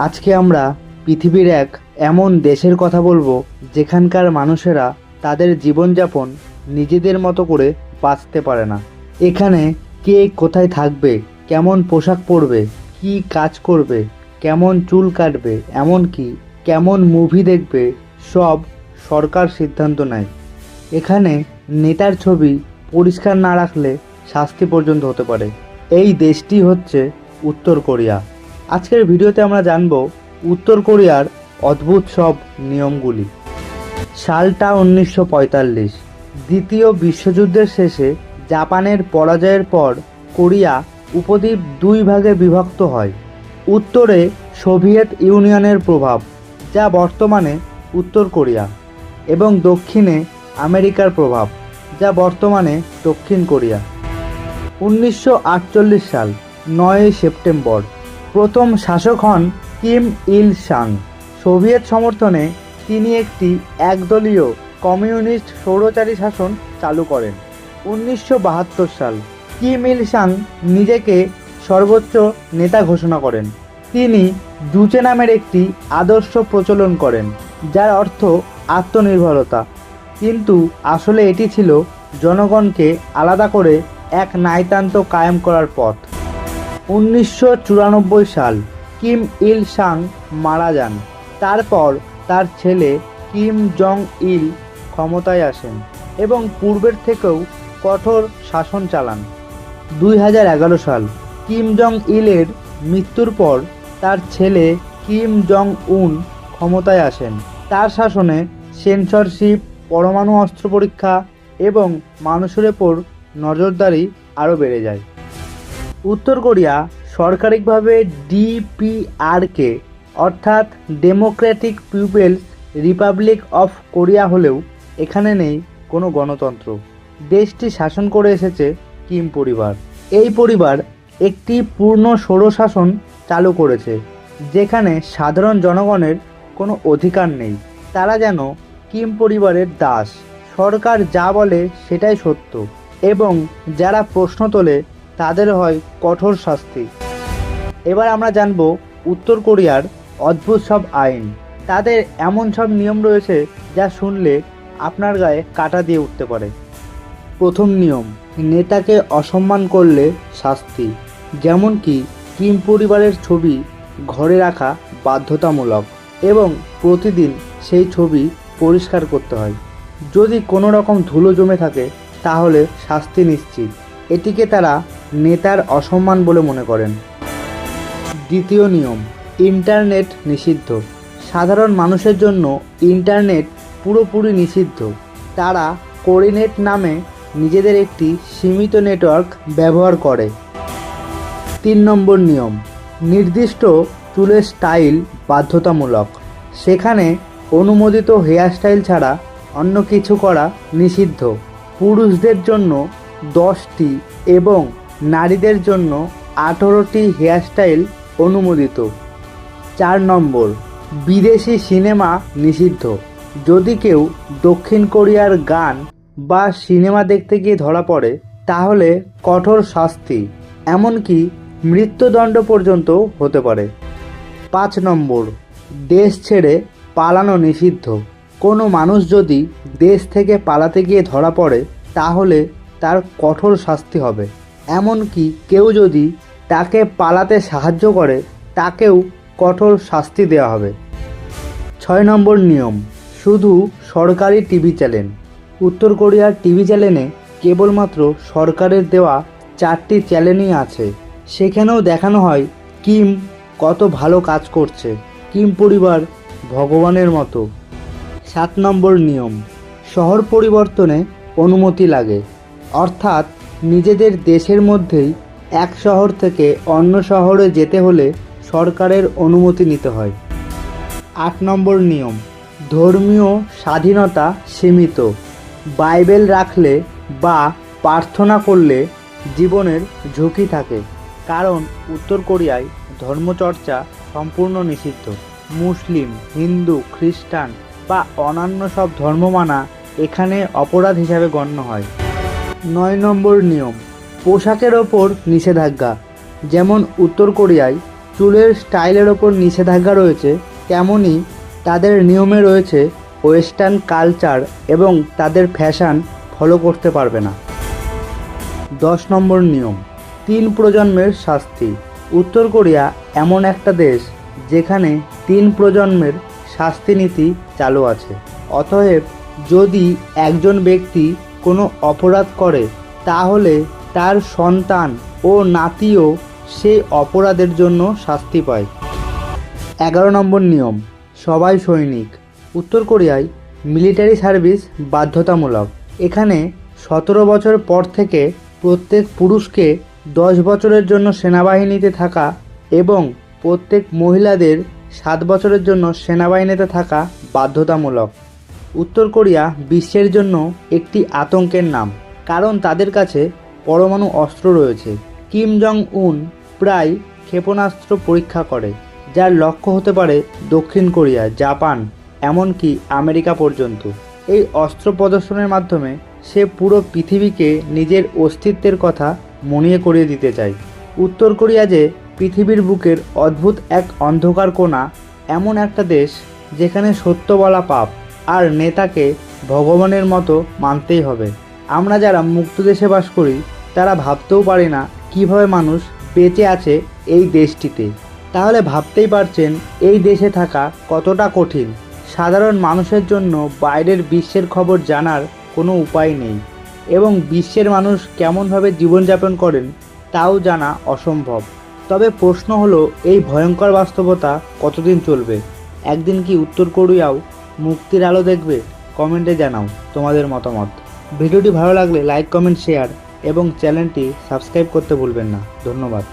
আজকে আমরা পৃথিবীর এক এমন দেশের কথা বলবো যেখানকার মানুষেরা তাদের জীবনযাপন নিজেদের মতো করে বাঁচতে পারে না। এখানে কে কোথায় থাকবে, কেমন পোশাক পরবে, কি কাজ করবে, কেমন চুল কাটবে, এমনকি কেমন মুভি দেখবে, সব সরকার সিদ্ধান্ত নেয়। এখানে নেতার ছবি পরিষ্কার না রাখলে শাস্তি পর্যন্ত হতে পারে। এই দেশটি হচ্ছে উত্তর কোরিয়া। আজকের ভিডিওতে আমরা জানব উত্তর কোরিয়ার অদ্ভুত সব নিয়মগুলি। সালটা 1945। দ্বিতীয় বিশ্বযুদ্ধের শেষে জাপানের পরাজয়ের পর কোরিয়া উপদ্বীপ দুই ভাগে বিভক্ত হয়। উত্তরে সোভিয়েত ইউনিয়নের প্রভাব, যা বর্তমানে উত্তর কোরিয়া, এবং দক্ষিণে আমেরিকার প্রভাব, যা বর্তমানে দক্ষিণ কোরিয়া। 1948 সাল 9 সেপ্টেম্বর প্রথম শাসক হন কিম ইল সাং। সোভিয়েত সমর্থনে তিনি একটি একদলীয় কমিউনিস্ট স্বৈরাচারী শাসন চালু করেন। 1972 সাল কিম ইল সাং নিজেকে সর্বোচ্চ নেতা ঘোষণা করেন। তিনি জুচে নামের একটি আদর্শ প্রচলন করেন, যার অর্থ আত্মনির্ভরতা, কিন্তু আসলে এটি ছিল জনগণকে আলাদা করে এক নায়তন্ত্র কায়েম করার পথ। 1994 সাল কিম ইল সাং মারা যান। তারপর তার ছেলে কিম জং ইল ক্ষমতায় আসেন এবং পূর্বের থেকেও কঠোর শাসন চালান। 2011 সাল কিম জং ইলের মৃত্যুর পর তার ছেলে কিম জং উন ক্ষমতায় আসেন। তার শাসনে সেন্সরশিপ, পরমাণু অস্ত্র পরীক্ষা এবং মানুষের ওপর নজরদারি আরও বেড়ে যায়। উত্তর কোরিয়া সরকারিভাবে ডিপিআরকে অর্থাৎ Democratic People's Republic of Korea হলেও এখানে নেই কোনো গণতন্ত্র। দেশটি শাসন করে এসেছে কিম পরিবার। এই পরিবার একটি পূর্ণ স্বৈরশাসন চালু করেছে, যেখানে সাধারণ জনগণের কোনো অধিকার নেই। তারা যেন কিম পরিবারের দাস। সরকার যা বলে সেটাই সত্য, এবং যারা প্রশ্ন তোলে তাদের হয় কঠোর শাস্তি। এবার আমরা জানব উত্তর কোরিয়ার অদ্ভুত সব আইন। তাদের এমন সব নিয়ম রয়েছে যা শুনলে আপনার গায়ে কাঁটা দিয়ে উঠতে পারে। প্রথম নিয়ম, নেতাকে অসম্মান করলে শাস্তি। যেমন কি কিম পরিবারের ছবি ঘরে রাখা বাধ্যতামূলক এবং প্রতিদিন সেই ছবি পরিষ্কার করতে হয়। যদি কোনো রকম ধুলো জমে থাকে তাহলে শাস্তি নিশ্চিত। এটিকে তারা নেতার অসম্মান বলে মনে করেন। দ্বিতীয় নিয়ম, ইন্টারনেট নিষিদ্ধ। সাধারণ মানুষের জন্য ইন্টারনেট পুরোপুরি নিষিদ্ধ। তারা কোরিনেট নামে নিজেদের একটি সীমিত নেটওয়ার্ক ব্যবহার করে। 3 নম্বর নিয়ম, নির্দিষ্ট চুলের স্টাইল বাধ্যতামূলক। সেখানে অনুমোদিত হেয়ারস্টাইল ছাড়া অন্য কিছু করা নিষিদ্ধ। পুরুষদের জন্য 10টি এবং নারীদের জন্য 18টি হেয়ারস্টাইল অনুমোদিত। 4 নম্বর, বিদেশি সিনেমা নিষিদ্ধ। যদি কেউ দক্ষিণ কোরিয়ার গান বা সিনেমা দেখতে গিয়ে ধরা পড়ে তাহলে কঠোর শাস্তি, এমনকি মৃত্যুদণ্ড পর্যন্ত হতে পারে। 5 নম্বর, দেশ ছেড়ে পালানো নিষিদ্ধ। কোনো মানুষ যদি দেশ থেকে পালাতে গিয়ে ধরা পড়ে তাহলে তার কঠোর শাস্তি হবে, এমনকি কেউ যদি তাকে পালাতে সাহায্য করে তাকেও কঠোর শাস্তি দেওয়া হবে। 6 নম্বর নিয়ম, শুধু সরকারি টিভি চ্যানেল। উত্তর কোরিয়ার টিভি চ্যানেলে কেবলমাত্র সরকারের দেওয়া 4টি চ্যানেলই আছে। সেখানেও দেখানো হয় কিম কত ভালো কাজ করছে, কিম পরিবার ভগবানের মতো। 7 নম্বর নিয়ম, শহর পরিবর্তনে অনুমতি লাগে, অর্থাৎ নিজেদের দেশের মধ্যেই এক শহর থেকে অন্য শহরে যেতে হলে সরকারের অনুমতি নিতে হয়। 8 নম্বর নিয়ম, ধর্মীয় স্বাধীনতা সীমিত। বাইবেল রাখলে বা প্রার্থনা করলে জীবনের ঝুঁকি থাকে, কারণ উত্তর কোরিয়ায় ধর্মচর্চা সম্পূর্ণ নিষিদ্ধ। মুসলিম, হিন্দু, খ্রিস্টান বা অন্যান্য সব ধর্ম মানা এখানে অপরাধ হিসাবে গণ্য হয়। 9 নম্বর নিয়ম, পোশাকের ওপর নিষেধাজ্ঞা। যেমন উত্তর কোরিয়ায় চুলের স্টাইলের ওপর নিষেধাজ্ঞা রয়েছে, তেমনই তাদের নিয়মে রয়েছে ওয়েস্টার্ন কালচার এবং তাদের ফ্যাশন ফলো করতে পারবে না। 10 নম্বর নিয়ম, 3 প্রজন্মের শাস্তি। উত্তর কোরিয়া এমন একটা দেশ যেখানে 3 প্রজন্মের শাস্তি নীতি চালু আছে। অতএব যদি একজন ব্যক্তি কোনো অপরাধ করে তাহলে তার সন্তান ও নাতিও সেই অপরাধের জন্য শাস্তি পায়। 11 নম্বর নিয়ম, সবাই সৈনিক। উত্তর কোরিয়ায় মিলিটারি সার্ভিস বাধ্যতামূলক। এখানে 17 বছর পর থেকে প্রত্যেক পুরুষকে 10 বছরের জন্য সেনাবাহিনীতে থাকা এবং প্রত্যেক মহিলাদের 7 বছরের জন্য সেনাবাহিনীতে থাকা বাধ্যতামূলক। উত্তর কোরিয়া বিশ্বের জন্য একটি আতঙ্কের নাম, কারণ তাদের কাছে পরমাণু অস্ত্র রয়েছে। কিম জং উন প্রায় ক্ষেপণাস্ত্র পরীক্ষা করে, যার লক্ষ্য হতে পারে দক্ষিণ কোরিয়া, জাপান, এমনকি আমেরিকা পর্যন্ত। এই অস্ত্র প্রদর্শনের মাধ্যমে সে পুরো পৃথিবীকে নিজের অস্তিত্বের কথা মনে করিয়ে দিতে চায়। উত্তর কোরিয়া যে পৃথিবীর বুকের অদ্ভুত এক অন্ধকার কোণা, এমন একটা দেশ যেখানে সত্য বলা পাপ আর নেতাকে ভগবানের মতো মানতেই হবে। আমরা যারা মুক্ত দেশে বাস করি তারা ভাবতেও পারি না কিভাবে মানুষ বেঁচে আছে এই দেশটিতে। তাহলে ভাবতেই পারছেন এই দেশে থাকা কতটা কঠিন। সাধারণ মানুষের জন্য বাইরের বিশ্বের খবর জানার কোনো উপায় নেই এবং বিশ্বের মানুষ কেমনভাবে জীবনযাপন করেন তাও জানা অসম্ভব। তবে প্রশ্ন হলো, এই ভয়ঙ্কর বাস্তবতা কতদিন চলবে? একদিন কি উত্তর কোরিয়াও মুক্তির আলো দেখবে? কমেন্টে জানাও তোমাদের মতামত। ভিডিওটি ভালো লাগলে লাইক, কমেন্ট, শেয়ার এবং চ্যানেলটি সাবস্ক্রাইব করতে ভুলবেন না। ধন্যবাদ।